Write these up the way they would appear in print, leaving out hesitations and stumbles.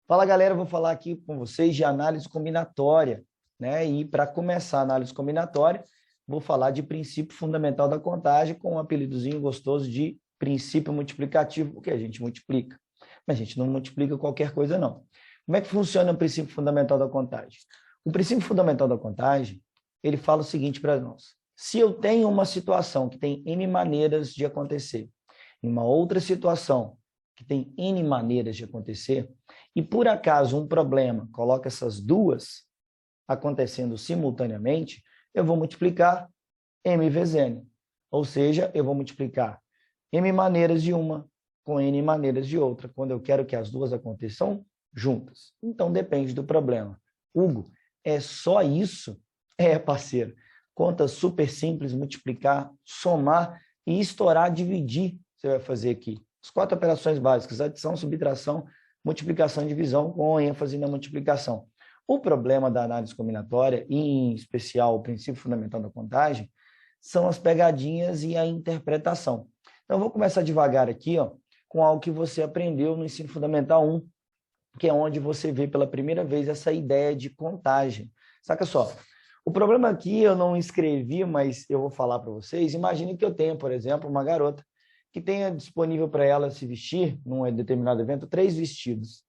Fala, galera, eu vou falar aqui com vocês de análise combinatória, né? E para começar a análise combinatória, vou falar de princípio fundamental da contagem com um apelidozinho gostoso de princípio multiplicativo, porque a gente multiplica, mas a gente não multiplica qualquer coisa, não. Como é que funciona o princípio fundamental da contagem? O princípio fundamental da contagem, ele fala o seguinte para nós: se eu tenho uma situação que tem N maneiras de acontecer, em uma outra situação que tem N maneiras de acontecer, e por acaso um problema coloca essas duas acontecendo simultaneamente, eu vou multiplicar M vezes N. Ou seja, eu vou multiplicar M maneiras de uma com N maneiras de outra, quando eu quero que as duas aconteçam juntas. Então, depende do problema. Hugo, é só isso? É, parceiro. Conta super simples, multiplicar, somar e estourar, dividir, você vai fazer aqui. As 4 operações básicas: adição, subtração, multiplicação e divisão, com ênfase na multiplicação. O problema da análise combinatória, e em especial o princípio fundamental da contagem, são as pegadinhas e a interpretação. Então, eu vou começar devagar aqui, ó, com algo que você aprendeu no ensino fundamental 1, que é onde você vê pela primeira vez essa ideia de contagem. Saca só, o problema aqui eu não escrevi, mas eu vou falar para vocês. Imagine que eu tenha, por exemplo, uma garota que tenha disponível para ela se vestir, num determinado evento, 3 vestidos.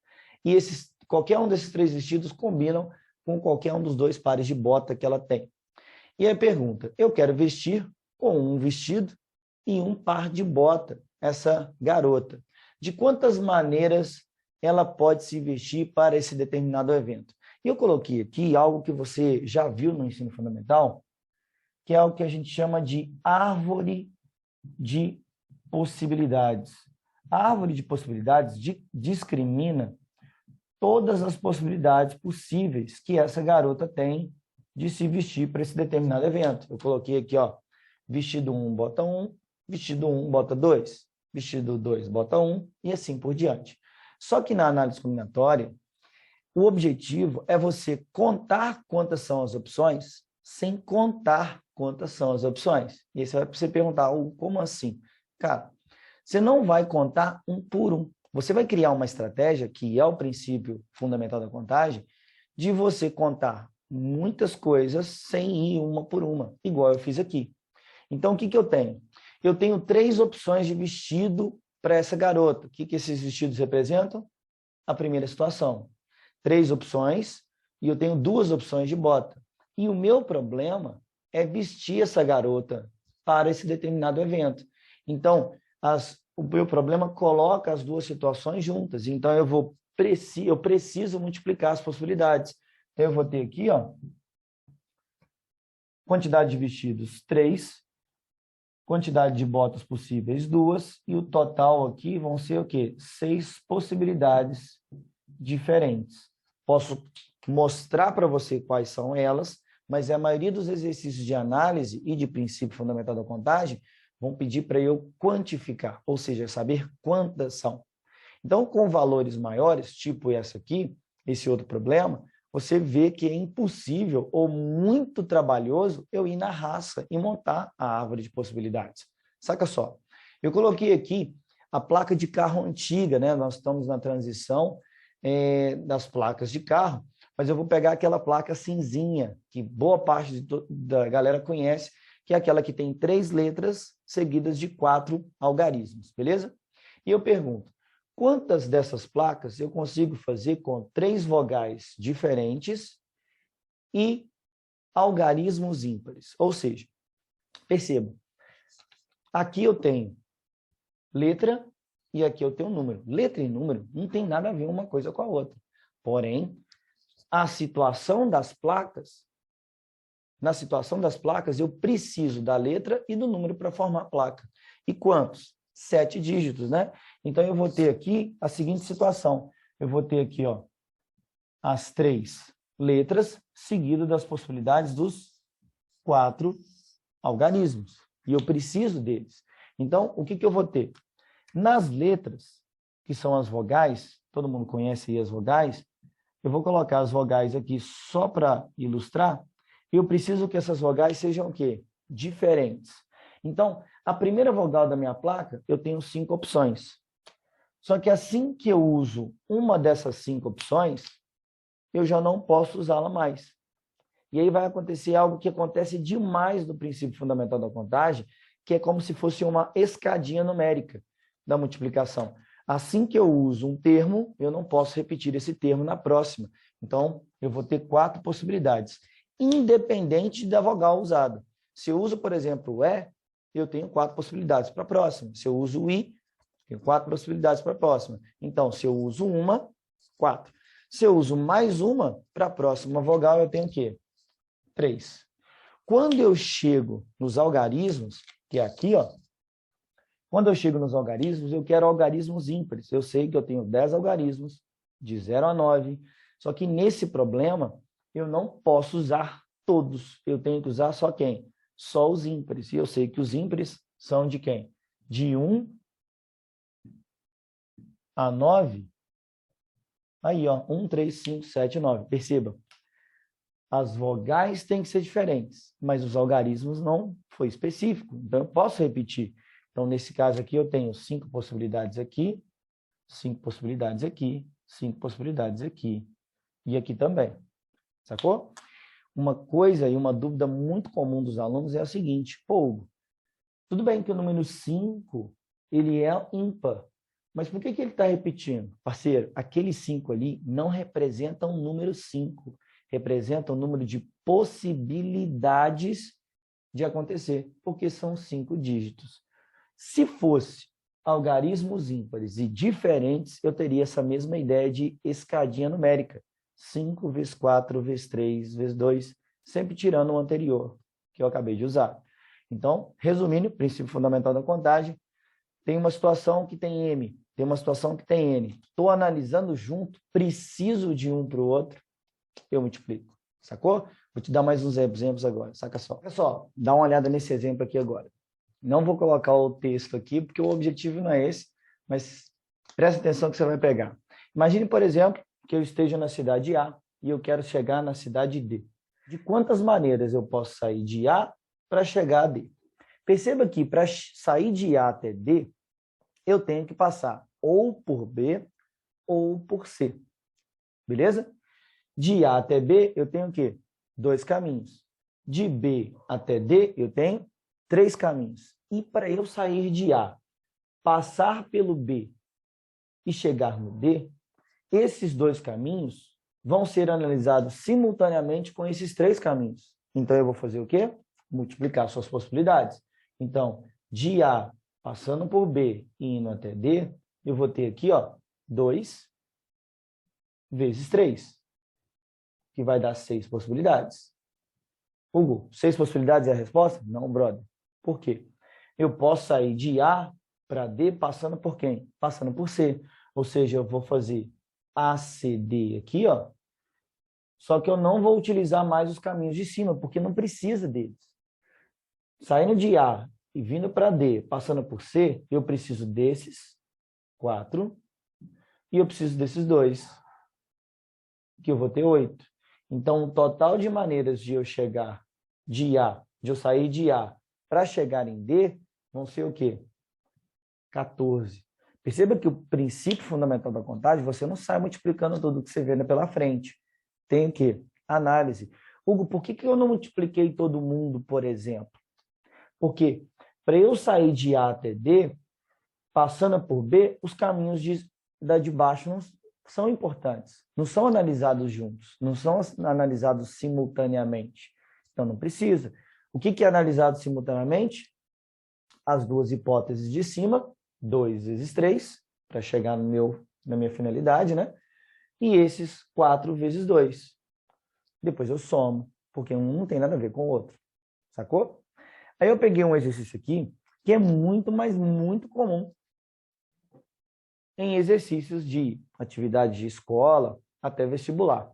E qualquer um desses 3 vestidos combinam com qualquer um dos 2 pares de bota que ela tem. E aí pergunta: eu quero vestir com um vestido e um par de bota essa garota. De quantas maneiras ela pode se vestir para esse determinado evento? E eu coloquei aqui algo que você já viu no ensino fundamental, que é o que a gente chama de árvore de possibilidades. A árvore de possibilidades discrimina todas as possibilidades possíveis que essa garota tem de se vestir para esse determinado evento. Eu coloquei aqui, ó, vestido 1 bota 1, vestido 1 bota 2, vestido 2 bota 1 e assim por diante. Só que na análise combinatória, o objetivo é você contar quantas são as opções sem contar quantas são as opções. E aí você vai se perguntar: como assim? Cara, você não vai contar um por um. Você vai criar uma estratégia, que é o princípio fundamental da contagem, de você contar muitas coisas sem ir uma por uma, igual eu fiz aqui. Então, o que eu tenho? Eu tenho 3 opções de vestido para essa garota. O que esses vestidos representam? A primeira situação. 3 opções e eu tenho 2 opções de bota. E o meu problema é vestir essa garota para esse determinado evento. Então, o meu problema coloca as 2 situações juntas. Então, eu preciso multiplicar as possibilidades. Então, eu vou ter aqui, ó, quantidade de vestidos, 3, quantidade de botas possíveis, 2, e o total aqui vão ser o quê? 6 possibilidades diferentes. Posso mostrar para você quais são elas, mas a maioria dos exercícios de análise e de princípio fundamental da contagem vão pedir para eu quantificar, ou seja, saber quantas são. Então, com valores maiores, tipo essa aqui, esse outro problema, você vê que é impossível ou muito trabalhoso eu ir na raça e montar a árvore de possibilidades. Saca só, eu coloquei aqui a placa de carro antiga, né? Nós estamos na transição das placas de carro, mas eu vou pegar aquela placa cinzinha, que boa parte da galera conhece, que é aquela que tem 3 letras seguidas de 4 algarismos, beleza? E eu pergunto: quantas dessas placas eu consigo fazer com 3 vogais diferentes e algarismos ímpares? Ou seja, perceba, aqui eu tenho letra e aqui eu tenho número. Letra e número não tem nada a ver uma coisa com a outra. Porém, na situação das placas, eu preciso da letra e do número para formar a placa. E quantos? 7 dígitos, né? Então, eu vou ter aqui a seguinte situação. Eu vou ter aqui, ó, as 3 letras, seguido das possibilidades dos 4 algarismos. E eu preciso deles. Então, o que eu vou ter? Nas letras, que são as vogais, todo mundo conhece aí as vogais, eu vou colocar as vogais aqui só para ilustrar. Eu preciso que essas vogais sejam o quê? Diferentes. Então, a primeira vogal da minha placa, eu tenho 5 opções. Só que assim que eu uso uma dessas 5 opções, eu já não posso usá-la mais. E aí vai acontecer algo que acontece demais no princípio fundamental da contagem, que é como se fosse uma escadinha numérica da multiplicação. Assim que eu uso um termo, eu não posso repetir esse termo na próxima. Então, eu vou ter 4 possibilidades, independente da vogal usada. Se eu uso, por exemplo, o E, eu tenho 4 possibilidades para a próxima. Se eu uso o I, tenho 4 possibilidades para a próxima. Então, se eu uso uma, 4. Se eu uso mais uma, para a próxima vogal, eu tenho o quê? 3. Quando eu chego nos algarismos, que é aqui, ó, quando eu chego nos algarismos, eu quero algarismos ímpares. Eu sei que eu tenho 10 algarismos, de 0 a 9, só que nesse problema, eu não posso usar todos. Eu tenho que usar só quem? Só os ímpares. E eu sei que os ímpares são de quem? De 1 a 9. Aí, ó, 1, 3, 5, 7, 9. Perceba. As vogais têm que ser diferentes, mas os algarismos não foi específico. Então, eu posso repetir. Então, nesse caso aqui, eu tenho 5 possibilidades aqui, 5 possibilidades aqui, 5 possibilidades aqui e aqui também. Sacou? Uma coisa e uma dúvida muito comum dos alunos é a seguinte: pô, tudo bem que o número 5, ele é ímpar, mas por que ele está repetindo? Parceiro, aquele 5 ali não representa um número 5, representa um número de possibilidades de acontecer, porque são 5 dígitos. Se fosse algarismos ímpares e diferentes, eu teria essa mesma ideia de escadinha numérica. 5 vezes 4 vezes 3 vezes 2, sempre tirando o anterior, que eu acabei de usar. Então, resumindo, princípio fundamental da contagem, tem uma situação que tem M, tem uma situação que tem N. Estou analisando junto, preciso de um para o outro, eu multiplico. Sacou? Vou te dar mais uns exemplos agora, saca só. Olha só, dá uma olhada nesse exemplo aqui agora. Não vou colocar o texto aqui, porque o objetivo não é esse, mas presta atenção que você vai pegar. Imagine, por exemplo, que eu esteja na cidade A e eu quero chegar na cidade D. De quantas maneiras eu posso sair de A para chegar a D? Perceba que para sair de A até D, eu tenho que passar ou por B ou por C. Beleza? De A até B, eu tenho o quê? 2 caminhos. De B até D, eu tenho 3 caminhos. E para eu sair de A, passar pelo B e chegar no D, esses 2 caminhos vão ser analisados simultaneamente com esses 3 caminhos. Então, eu vou fazer o quê? Multiplicar suas possibilidades. Então, de A, passando por B e indo até D, eu vou ter aqui, ó, 2 vezes 3, que vai dar 6 possibilidades. Hugo, 6 possibilidades é a resposta? Não, brother. Por quê? Eu posso sair de A para D passando por quem? Passando por C. Ou seja, eu vou fazer ACD aqui, ó. Só que eu não vou utilizar mais os caminhos de cima, porque não precisa deles. Saindo de A e vindo para D, passando por C, eu preciso desses 4 e eu preciso desses 2, que eu vou ter 8. Então, o total de maneiras de eu chegar de A, de eu sair de A para chegar em D, vão ser o quê? 14. Perceba que o princípio fundamental da contagem, você não sai multiplicando tudo que você vê pela frente. Tem o quê? Análise. Hugo, por que eu não multipliquei todo mundo, por exemplo? Porque para eu sair de A até D, passando por B, os caminhos de baixo não são importantes. Não são analisados juntos. Não são analisados simultaneamente. Então, não precisa. O que é analisado simultaneamente? As 2 hipóteses de cima, 2 vezes 3, para chegar na minha finalidade, né? E esses 4 vezes 2. Depois eu somo, porque um não tem nada a ver com o outro. Sacou? Aí eu peguei um exercício aqui, que é muito, mas muito comum em exercícios de atividade de escola até vestibular.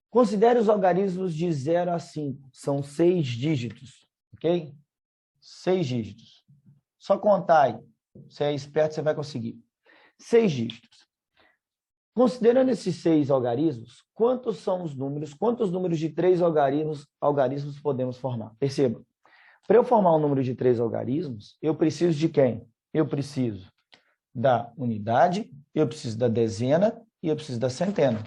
Considere os algarismos de 0 a 5. São 6 dígitos, ok? 6 dígitos. Só contar aí. Se é esperto, você vai conseguir. 6 dígitos. Considerando esses 6 algarismos, quantos são os números? Quantos números de 3 algarismos podemos formar? Perceba. Para eu formar um número de 3 algarismos, eu preciso de quem? Eu preciso da unidade, eu preciso da dezena e eu preciso da centena.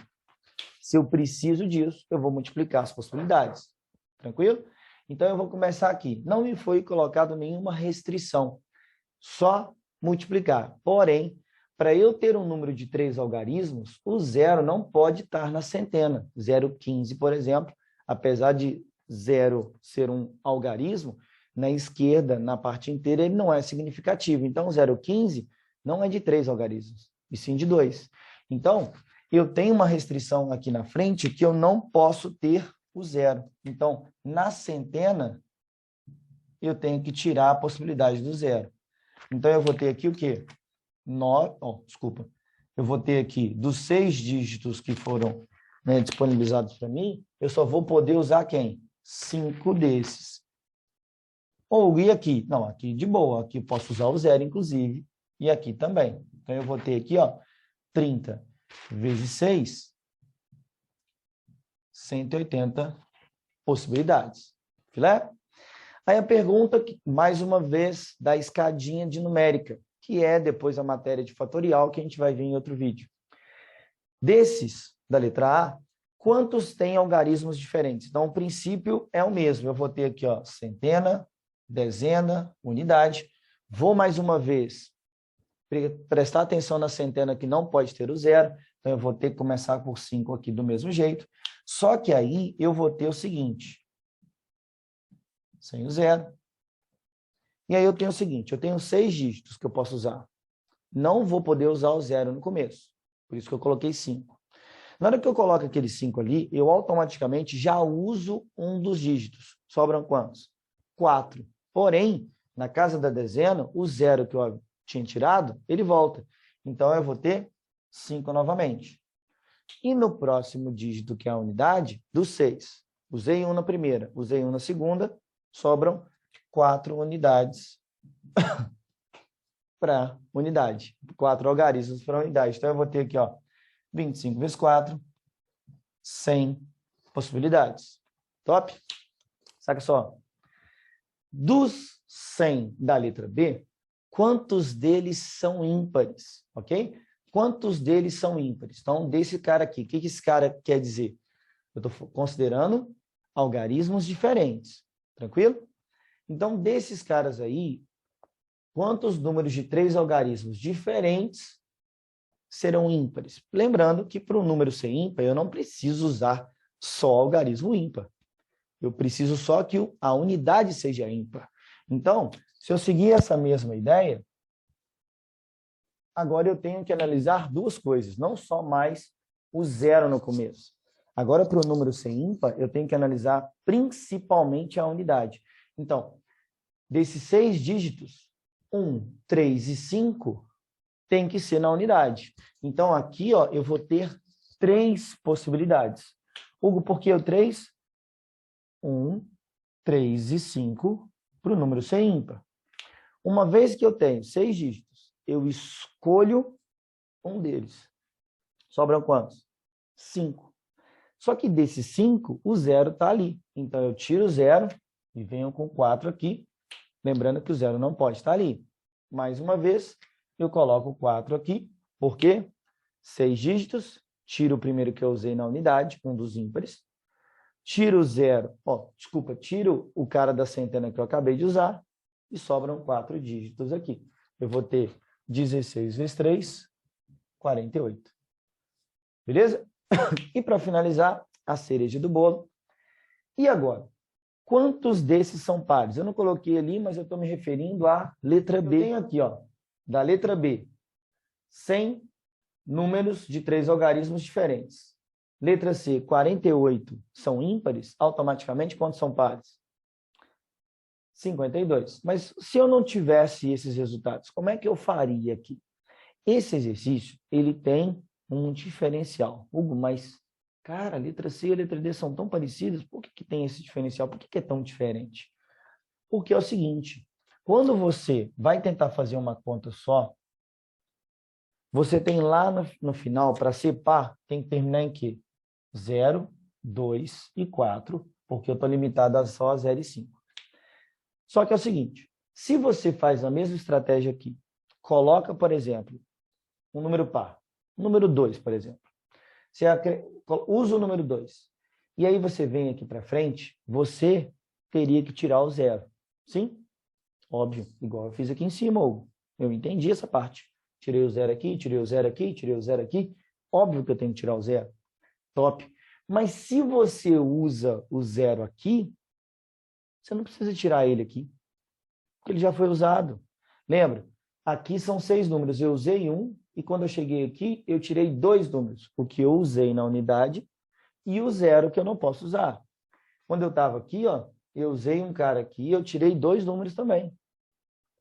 Se eu preciso disso, eu vou multiplicar as possibilidades. Tranquilo? Então, eu vou começar aqui. Não me foi colocado nenhuma restrição, só multiplicar. Porém, para eu ter um número de 3 algarismos, o zero não pode estar na centena. 0,15, por exemplo, apesar de 0 ser um algarismo, na esquerda, na parte inteira, ele não é significativo. Então, 0,15 não é de 3 algarismos, e sim de 2. Então, eu tenho uma restrição aqui na frente que eu não posso ter o zero. Então, na centena, eu tenho que tirar a possibilidade do zero. Então, eu vou ter aqui o quê? Eu vou ter aqui, dos 6 dígitos que foram, né, disponibilizados para mim, eu só vou poder usar quem? 5 desses. Ou, e aqui? Não, aqui de boa, aqui eu posso usar o zero, inclusive, e aqui também. Então, eu vou ter aqui, ó, 30 vezes 6, 180 possibilidades. Filé? Aí a pergunta, mais uma vez, da escadinha de numérica, que é depois a matéria de fatorial, que a gente vai ver em outro vídeo. Desses, da letra A, quantos têm algarismos diferentes? Então, o princípio é o mesmo. Eu vou ter aqui, ó, centena, dezena, unidade. Vou mais uma vez prestar atenção na centena que não pode ter o zero. Então, eu vou ter que começar por 5 aqui do mesmo jeito. Só que aí eu vou ter o seguinte, sem o zero. E aí eu tenho o seguinte, eu tenho 6 dígitos que eu posso usar. Não vou poder usar o zero no começo. Por isso que eu coloquei 5. Na hora que eu coloco aquele 5 ali, eu automaticamente já uso um dos dígitos. Sobram quantos? 4. Porém, na casa da dezena, o zero que eu tinha tirado, ele volta. Então, eu vou ter 5 novamente. E no próximo dígito, que é a unidade, dos 6. Usei 1 na primeira, usei 1 na segunda, sobram 4 unidades para unidade. 4 algarismos para unidade. Então, eu vou ter aqui, ó, 25 vezes 4, 100 possibilidades. Top? Saca só. Dos 100 da letra B, quantos deles são ímpares? Ok? Quantos deles são ímpares? Então, desse cara aqui, o que esse cara quer dizer? Eu estou considerando algarismos diferentes. Tranquilo? Então, desses caras aí, quantos números de 3 algarismos diferentes serão ímpares? Lembrando que para o número ser ímpar, eu não preciso usar só algarismo ímpar. Eu preciso só que a unidade seja ímpar. Então, se eu seguir essa mesma ideia, agora eu tenho que analisar duas coisas, não só mais o zero no começo. Agora, para o número ser ímpar, eu tenho que analisar principalmente a unidade. Então, desses 6 dígitos, 1, 3 e 5 tem que ser na unidade. Então, aqui, ó, eu vou ter 3 possibilidades. Hugo, por que o 3? 1, 3 e 5 para o número ser ímpar. Uma vez que eu tenho 6 dígitos, eu escolho um deles. Sobram quantos? 5. Só que desses 5, o zero está ali. Então, eu tiro o zero e venho com 4 aqui. Lembrando que o zero não pode estar ali. Mais uma vez, eu coloco 4 aqui. Por quê? 6 dígitos. Tiro o primeiro que eu usei na unidade, um dos ímpares. Tiro o zero. Tiro o cara da centena que eu acabei de usar. E sobram 4 dígitos aqui. Eu vou ter 16 vezes 3, 48. Beleza? E para finalizar, a cereja do bolo. E agora? Quantos desses são pares? Eu não coloquei ali, mas eu estou me referindo à letra B. Eu tenho aqui, ó, da letra B, 100 números de 3 algarismos diferentes. Letra C, 48 são ímpares, automaticamente quantos são pares? 52. Mas se eu não tivesse esses resultados, como é que eu faria aqui? Esse exercício, ele tem um diferencial. Hugo, mas, cara, a letra C e a letra D são tão parecidas, por que tem esse diferencial? Por que é tão diferente? Porque é o seguinte, quando você vai tentar fazer uma conta só, você tem lá no final, para ser par, tem que terminar em quê? 0, 2 e 4, porque eu estou limitado a só 0 e 5. Só que é o seguinte, se você faz a mesma estratégia aqui, coloca, por exemplo, um número par. Número 2, por exemplo. Você usa o número 2. E aí você vem aqui para frente, você teria que tirar o 0. Sim? Óbvio, igual eu fiz aqui em cima, Hugo. Eu entendi essa parte. Tirei o 0 aqui, tirei o 0 aqui, tirei o 0 aqui. Óbvio que eu tenho que tirar o 0. Top. Mas se você usa o 0 aqui, você não precisa tirar ele aqui, porque ele já foi usado. Lembra? Aqui são 6 números. Eu usei um, e quando eu cheguei aqui, eu tirei 2 números. O que eu usei na unidade e o 0 que eu não posso usar. Quando eu estava aqui, ó, eu usei um cara aqui, eu tirei 2 números também.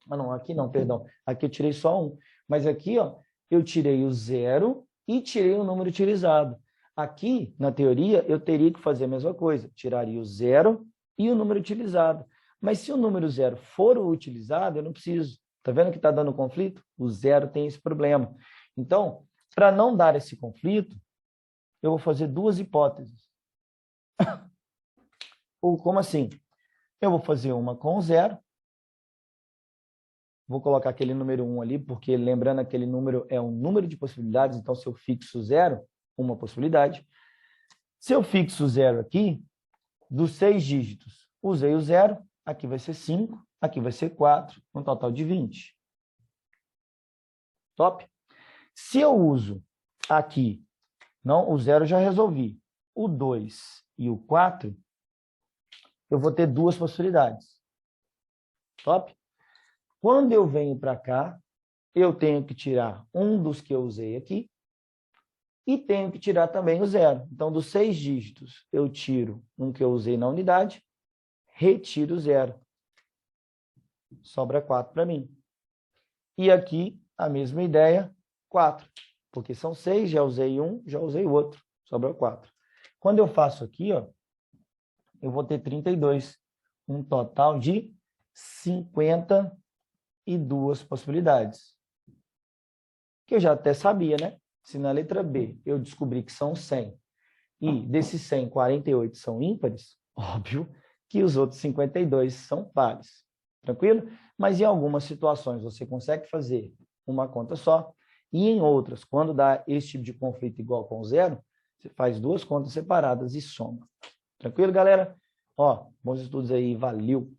Ah, não, aqui não, perdão. Aqui eu tirei só um. Mas aqui, ó, eu tirei o 0 e tirei o número utilizado. Aqui, na teoria, eu teria que fazer a mesma coisa. Tiraria o 0 e o número utilizado. Mas se o número 0 for o utilizado, eu não preciso. Está vendo que está dando conflito? O 0 tem esse problema. Então, para não dar esse conflito, eu vou fazer 2 hipóteses. Ou como assim? Eu vou fazer uma com 0. Vou colocar aquele número 1 ali, porque lembrando, aquele número é um número de possibilidades, então se eu fixo 0, uma possibilidade. Se eu fixo 0 aqui, dos 6 dígitos, usei o 0, aqui vai ser 5, aqui vai ser 4, um total de 20. Top? Se eu uso aqui, não, o 0 eu já resolvi, o 2 e o 4, eu vou ter 2 possibilidades. Top? Quando eu venho para cá, eu tenho que tirar um dos que eu usei aqui e tenho que tirar também o 0. Então, dos 6 dígitos, eu tiro um que eu usei na unidade, retiro o 0. Sobra 4 para mim. E aqui, a mesma ideia, 4. Porque são 6, já usei um, já usei o outro. Sobra 4. Quando eu faço aqui, ó, eu vou ter 32. Um total de 52 possibilidades. Que eu já até sabia, né? Se na letra B eu descobri que são 100 e desses 100, 48 são ímpares, óbvio que os outros 52 são pares. Tranquilo? Mas em algumas situações você consegue fazer uma conta só e em outras, quando dá esse tipo de conflito igual com 0, você faz 2 contas separadas e soma. Tranquilo, galera? Ó, bons estudos aí, valeu!